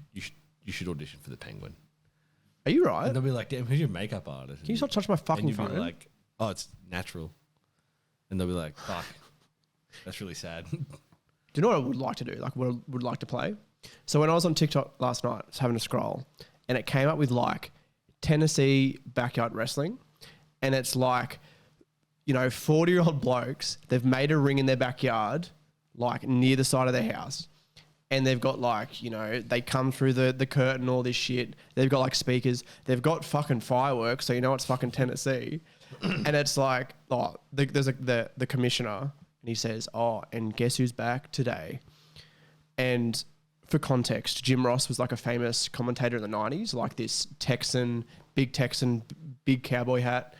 B: audition for the Penguin.
A: Are you
B: And
A: right?
B: they'll be like, "Damn, who's your makeup artist?"
A: Can you stop touching my
B: And
A: fucking
B: you'll be
A: phone?
B: like, "Oh, it's natural." And they'll be like, "Fuck, that's really sad."
A: Do you know what I would like to do? Like what I would like to play? So when I was on TikTok last night, I was having a scroll, and it came up with like Tennessee backyard wrestling, and it's like, 40-year-old blokes. They've made a ring in their backyard, like near the side of their house, and they've got like, they come through the curtain, all this shit. They've got like speakers. They've got fucking fireworks, so it's fucking Tennessee, and it's like, there's the commissioner, and he says, and guess who's back today? And for context, Jim Ross was like a famous commentator in the 90s, like this Texan, big cowboy hat.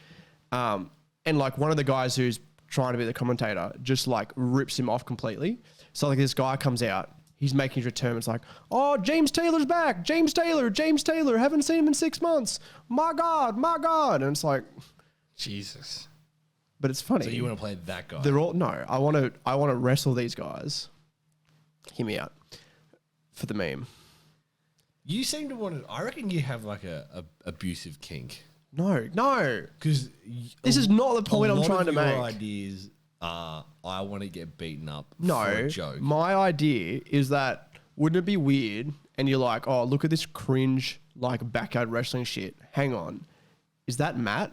A: And like one of the guys who's trying to be the commentator just like rips him off completely. So like this guy comes out, he's making his return. It's like, James Taylor's back. James Taylor. Haven't seen him in 6 months. My God. And it's like,
B: Jesus.
A: but it's funny.
B: So you want to play that guy?
A: They're all, no, I want to wrestle these guys. Hear me out. For the meme.
B: You seem to want to. I reckon you have like a abusive kink.
A: No.
B: Because
A: This is not the point I'm trying to make.
B: Your ideas are, I want to get beaten up for
A: No,
B: a joke.
A: my idea is that wouldn't it be weird? And you're like, look at this cringe like backyard wrestling shit. Hang on, is that Matt?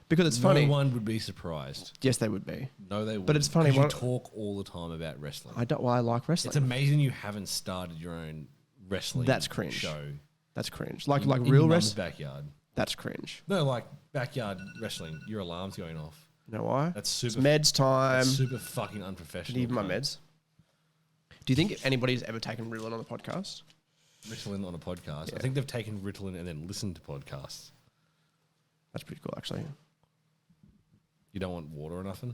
A: Because it's funny.
B: No one would be surprised.
A: Yes, they would be.
B: No, they would.
A: But it's funny,
B: You
A: one-
B: talk all the time about wrestling.
A: I don't. Well, I like wrestling.
B: It's amazing you haven't started your own wrestling.
A: That's cringe.
B: Show.
A: That's cringe. Like
B: in
A: real
B: your mum's
A: wrestling.
B: backyard.
A: That's cringe.
B: No, like backyard wrestling. Your alarm's going off.
A: You know why?
B: That's super.
A: It's meds time.
B: That's super fucking unprofessional.
A: Need my
B: cunt.
A: meds. Do you think anybody's ever taken Ritalin on the podcast?
B: Ritalin on a podcast.
A: Yeah.
B: I think they've taken Ritalin and then listened to podcasts.
A: That's pretty cool, actually.
B: You don't want water or nothing?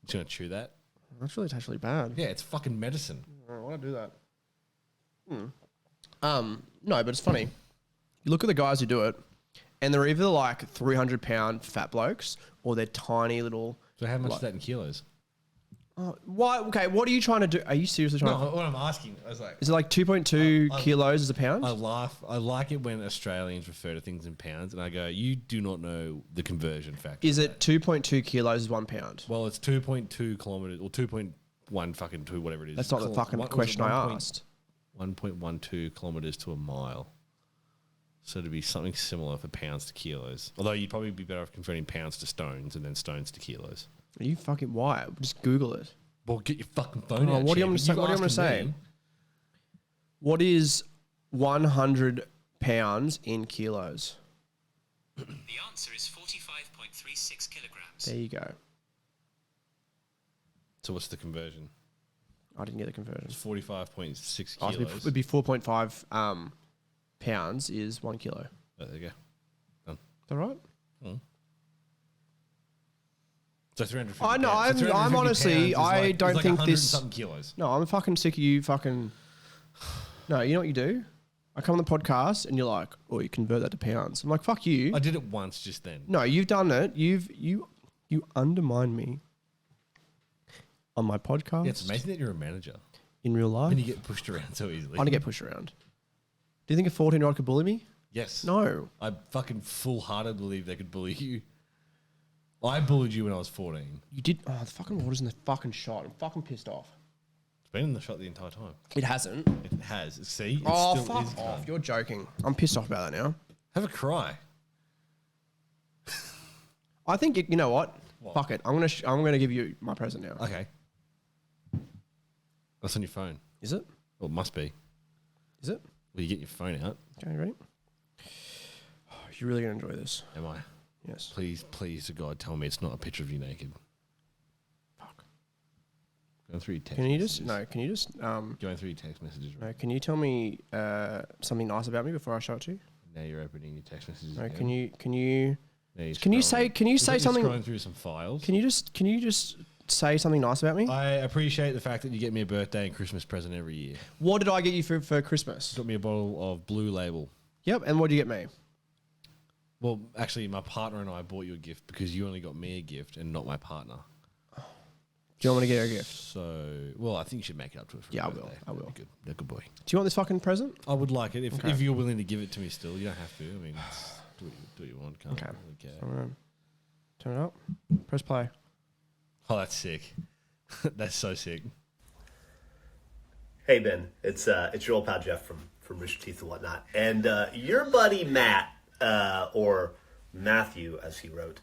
B: Just gonna chew that?
A: That's really tastes really bad.
B: Yeah, it's fucking medicine.
A: I don't want to do that. No, but it's funny. You look at the guys who do it, and they're either like 300-pound fat blokes, or they're tiny little.
B: So how much
A: Like-
B: is that in kilos?
A: Why? Okay, what are you trying to do? Are you seriously trying?
B: No, what I'm asking, I was like,
A: Is it like 2.2
B: I-
A: kilos as a pound?
B: I laugh. I like it when Australians refer to things in pounds, and I go, "You do not know the conversion factor."
A: Is
B: of
A: it 2.2 kilos is 1 pound?
B: Well, it's 2.2 kilometers or 2.1 fucking 2, whatever it is.
A: That's not the fucking question I asked.
B: 1.12 kilometers to a mile. So it'd be something similar for pounds to kilos. Although you'd probably be better off converting pounds to stones and then stones to kilos.
A: Are you fucking why? Just Google it.
B: Well, get your fucking phone out.
A: What do you
B: champion.
A: want me to say?
B: You've
A: What do you want me to
B: asking
A: say?
B: me.
A: What is 100 pounds in kilos?
C: The answer is 45.36 kilograms.
A: There you go.
B: So what's the conversion?
A: I didn't get the conversion.
B: It's 45.6
A: Oh,
B: kilos.
A: it'd be 4.5 pounds is 1 kilo.
B: Oh, there you go.
A: Is that right?
B: So 350
A: I know,
B: pounds. So
A: I'm
B: 350
A: honestly,
B: pounds is
A: I
B: like,
A: don't
B: is like
A: think
B: 100
A: this-
B: something kilos.
A: No, I'm fucking sick of you fucking. No, you know what you do? I come on the podcast and you're like, you convert that to pounds. I'm like, fuck you.
B: I did it once just then.
A: No, you've done it. You undermine me on my podcast.
B: Yeah, it's amazing that you're a manager
A: In real life.
B: and you get pushed around so easily.
A: I don't get pushed around. Do you think a 14-year-old could bully me?
B: Yes.
A: No.
B: I fucking full-hearted believe they could bully you. I bullied you when I was 14.
A: You did. Oh, the fucking water's in the fucking shot. I'm fucking pissed off.
B: It's been in the shot the entire time.
A: It hasn't.
B: It has. See? It
A: Oh,
B: still
A: fuck
B: is
A: off.
B: done.
A: You're joking. I'm pissed off about that now.
B: Have a cry.
A: I think, you know what?
B: What?
A: Fuck it. I'm gonna give you my present now.
B: Okay. That's on your phone.
A: Is it?
B: Well, it must be.
A: Is it?
B: Well, you get your phone out.
A: Okay, ready? Oh, you're really gonna enjoy this.
B: Am I?
A: Yes.
B: Please, please, to God, tell me it's not a picture of you naked.
A: Fuck.
B: Going through your text
A: Can you
B: messages.
A: just Can you just
B: Going through your text messages. Right?
A: No, can you tell me something nice about me before I show it to you?
B: Now you're opening your text messages.
A: No,
B: again.
A: can you
B: Now you're
A: can you say
B: scrolling.
A: can you
B: Looks
A: say
B: like you're
A: something?
B: Scrolling through some files.
A: Can you just say something nice about me?
B: I appreciate the fact that you get me a birthday and Christmas present every year.
A: What did I get you for Christmas?
B: Got me a bottle of Blue Label.
A: Yep, and what did you get me?
B: Well, actually, my partner and I bought you a gift because you only got me a gift and not my partner.
A: Do you want me to get her a gift?
B: So, well, I think you should make it up to her for
A: Yeah,
B: her
A: I will.
B: birthday.
A: I will.
B: Good. Yeah, good boy.
A: Do you want this fucking present?
B: I would like it
A: Okay.
B: if you're willing to give it to me still. You don't have to. I mean, do what you want. Can't
A: Okay.
B: really care.
A: I'm gonna turn it up. Press play.
B: Oh, that's sick. That's so sick.
D: Hey Ben, it's your old pal Jeff from Rooster Teeth and whatnot, and your buddy Matt, or Matthew as he wrote,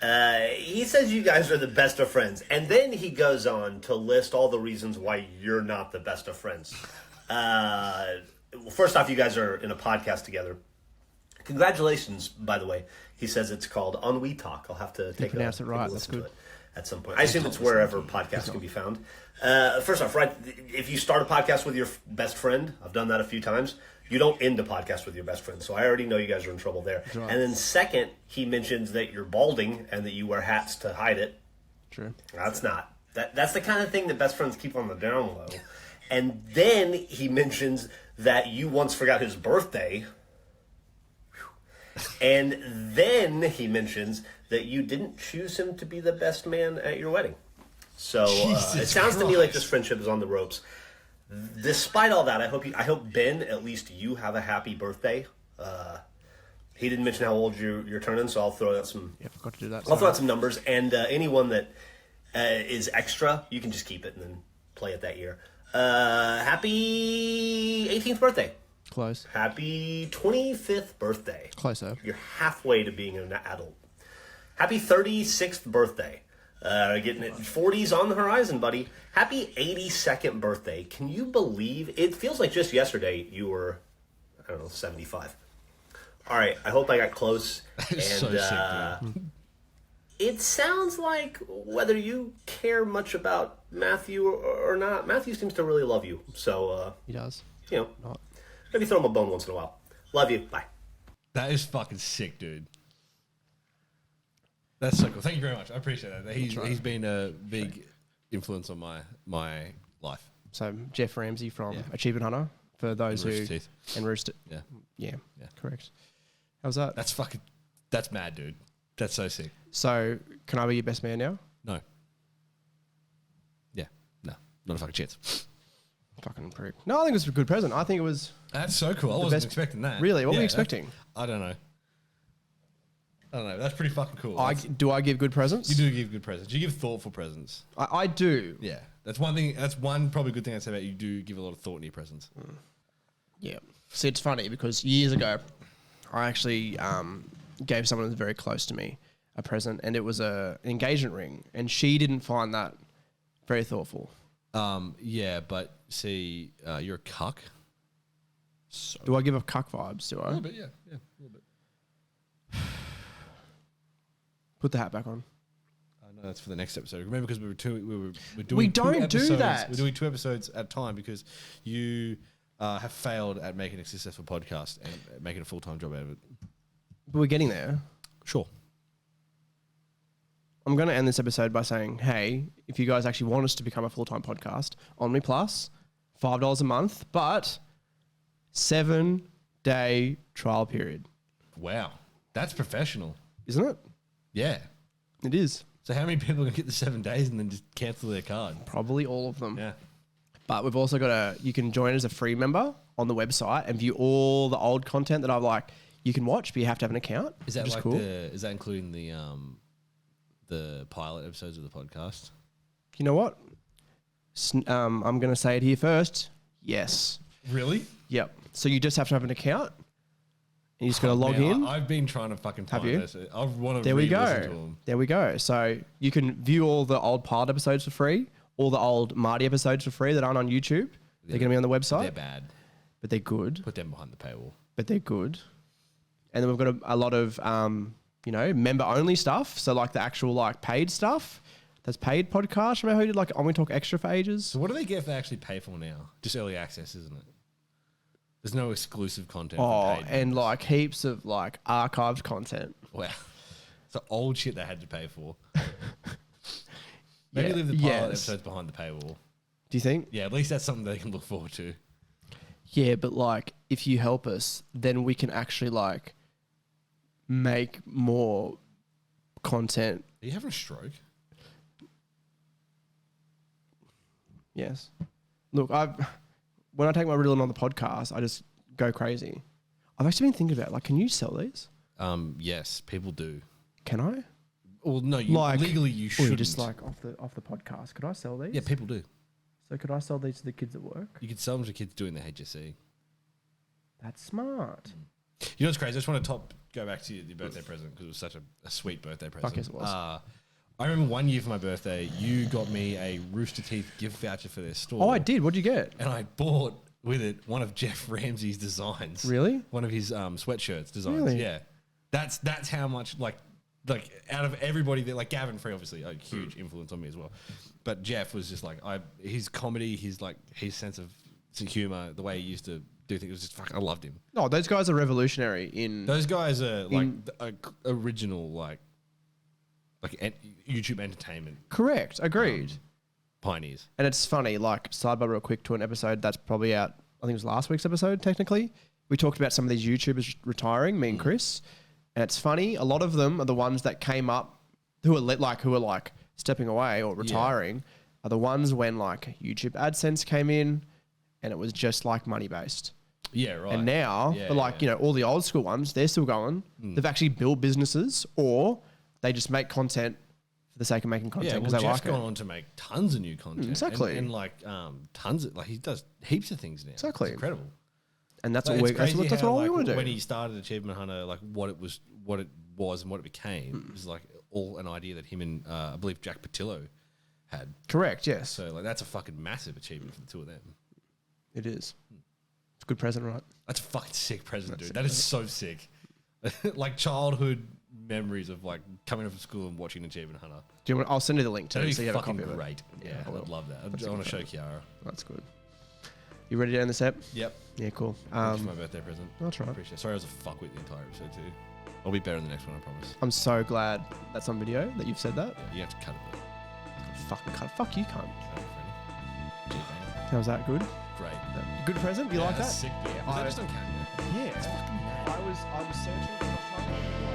D: he says you guys are the best of friends, and then he goes on to list all the reasons why you're not the best of friends. Well, first off, you guys are in a podcast together. Congratulations, by the way. He says it's called Ennui Talk. I'll have to take
A: pronounced it right.
D: a
A: That's
D: listen to
A: good.
D: it at some point. I assume it's wherever podcasts can be found. First off, right, if you start a podcast with your best friend, I've done that a few times, you don't end a podcast with your best friend. So I already know you guys are in trouble there.
A: Right.
D: And then second, he mentions that you're balding and that you wear hats to hide it.
A: True.
D: That's not. That's the kind of thing that best friends keep on the down low. And then he mentions that you once forgot his birthday. And then he mentions that you didn't choose him to be the best man at your wedding. So it sounds to me like this friendship is on the ropes. Despite all that, I hope Ben, at least you have a happy birthday. He didn't mention how old you're turning, so I'll throw out some.
A: Yeah, I forgot to do that.
D: I'll throw out some numbers, and anyone that is extra, you can just keep it and then play it that year. Happy 18th birthday.
A: Close.
D: Happy 25th birthday.
A: Closer.
D: You're halfway to being an adult. Happy 36th birthday. Getting it 40s on the horizon, buddy. Happy 82nd birthday. Can you believe it feels like just yesterday you were, I don't know, 75. All right, I hope I got close. And
B: So sick, dude.
D: it sounds like whether you care much about Matthew or not, Matthew seems to really love you. So,
A: He does.
D: you know,
A: Not.
D: maybe throw him a bone once in a while. Love you. Bye.
B: That is fucking sick, dude. That's so cool. Thank you very much. I appreciate that. He's been a big influence on my life.
A: So Jeff Ramsey from
B: Yeah.
A: Achievement Hunter for those
B: And
A: who
B: Rooster Teeth.
A: and Rooster.
B: Yeah.
A: Yeah.
B: Yeah.
A: Correct. How's that?
B: That's mad, dude. That's so sick.
A: So can I be your best man now?
B: No. Yeah. No. Not a fucking chance.
A: Fucking prick. No, I think it was a good present. I think it was
B: That's so cool. I wasn't
A: best-
B: expecting that.
A: Really? What were you
B: Yeah,
A: expecting?
B: I don't know. That's pretty fucking cool.
A: Do I give good presents?
B: You do give good presents. You give thoughtful presents.
A: I do.
B: Yeah. That's one thing. That's one probably good thing I'd say about you. You do give a lot of thought in your presents.
A: Yeah. See, it's funny because years ago, I actually gave someone who's very close to me a present, and it was an engagement ring, and she didn't find that very thoughtful.
B: Yeah, but see, you're a cuck. So
A: Do I give a cuck vibes? Do
B: a
A: I?
B: little bit, yeah, a little bit.
A: Put the hat back on.
B: No, that's for the next episode. Remember, because we're doing.
A: We don't do
B: episodes,
A: that.
B: We're doing 2 episodes at a time because you have failed at making a successful podcast and making a full-time job out of it.
A: But we're getting there.
B: Sure.
A: I'm going to end this episode by saying, hey, if you guys actually want us to become a full-time podcast, Omni Plus, $5 a month, but 7-day trial period.
B: Wow, that's professional.
A: Isn't it?
B: Yeah.
A: It is.
B: So how many people are gonna get the 7 days and then just cancel their card?
A: Probably all of them.
B: Yeah.
A: But we've also got you can join as a free member on the website and view all the old content that I've you can watch, but you have to have an account.
B: Is that
A: which
B: like
A: cool.
B: is that including the pilot episodes of the podcast?
A: You know what? I'm going to say it here first. Yes.
B: Really?
A: Yep. So you just have to have an account. And you just got to log
B: Man,
A: in.
B: I've been trying to fucking find
A: you?
B: this. I want to
A: There we
B: re-listen to
A: go.
B: them.
A: There we go. So you can view all the old pilot episodes for free, all the old Marty episodes for free that aren't on YouTube. They're going to be on the website.
B: They're bad.
A: But they're good.
B: Put them behind the paywall.
A: But they're good. And then we've got a lot of, member only stuff. So like the actual like paid stuff. That's paid podcast. Remember how we did like On We Talk Extra for ages?
B: So what do they get if they actually pay for now? Just early access, isn't it? There's no exclusive content.
A: Oh,
B: for paid
A: and
B: members.
A: like heaps of like archived content.
B: Wow. It's old shit they had to pay for. Maybe
A: Yeah,
B: leave the pilot
A: yes.
B: episodes behind the paywall.
A: Do you think?
B: Yeah, at least that's something they can look forward to.
A: Yeah, but like if you help us, then we can actually like make more content.
B: Are you having a stroke?
A: Yes. Look, when I take my Ritalin on the podcast, I just go crazy. I've actually been thinking about like, can you sell these?
B: Yes, people do.
A: Can I?
B: Well, no, legally you
A: Or
B: shouldn't.
A: you just like off the podcast. Could I sell these?
B: Yeah, people do.
A: So could I sell these to the kids at work?
B: You could sell them to kids doing the HSC.
A: That's smart.
B: You know what's crazy? I just want to go back to your birthday present because it was such a sweet birthday present.
A: yes, it was.
B: I remember one year for my birthday, you got me a Rooster Teeth gift voucher for their store.
A: Oh, I did. What'd you get?
B: And I bought with it one of Jeff Ramsey's designs.
A: Really?
B: One of his sweatshirts designs.
A: Really?
B: Yeah. That's how much like out of everybody that like Gavin Free obviously a huge influence on me as well. But Jeff was just like his comedy, his sense of humor, the way he used to do things, it was just I loved him.
A: Oh, those guys are revolutionary in.
B: Those guys are like original like YouTube entertainment
A: Correct. Agreed.
B: pioneers.
A: And it's funny, like, sidebar real quick to an episode that's probably out, I think it was last week's episode, technically. We talked about some of these YouTubers retiring, me and Chris. And it's funny, a lot of them are the ones that came up who are like stepping away or retiring are the ones when like YouTube AdSense came in and it was just like money based.
B: Yeah, right.
A: And now, all the old school ones, they're still going. They've actually built businesses or they just make content for the sake of making content because
B: well,
A: they
B: Jeff's
A: like
B: gone
A: it.
B: on to make tons of new content.
A: Exactly.
B: And like tons of he does heaps of things now.
A: Exactly.
B: It's incredible.
A: And that's
B: Like,
A: all
B: it's
A: that's
B: crazy
A: what
B: how,
A: all we
B: like,
A: want to do.
B: When he started Achievement Hunter, like what it was and what it became was like all an idea that him and I believe Jack Patillo had.
A: Correct, yes.
B: So like that's a fucking massive achievement for the two of them.
A: It is. It's a good present, right?
B: That's a fucking sick present, dude. That is so sick. Like childhood memories of like coming up from school and watching Achievement Hunter.
A: Do you want? I'll send you the link too,
B: That'd
A: so
B: be
A: you have a
B: fucking
A: copy of it.
B: great. Yeah,
A: I will.
B: I'd love that.
A: That's
B: I want to show
A: incredible.
B: Kiara.
A: That's good. You ready to end this ep?
B: Yep.
A: Yeah, cool.
B: That's my birthday present.
A: That's right.
B: Appreciate it. Sorry I was a fuckwit the entire episode too. I'll be better in the next one, I promise.
A: I'm so glad that's on video that you've said that.
B: Yeah, you have to cut it though.
A: Fucking cut. Fuck you, cunt.
B: Show it, Freddie. Cheers, man.
A: How's that good?
B: Great.
A: Good present? You like that?
B: Sick, dude.
A: Yeah,
B: Was
A: I-
B: that just on camera?
A: Yeah.
B: It's fucking mad.
A: I was searching for a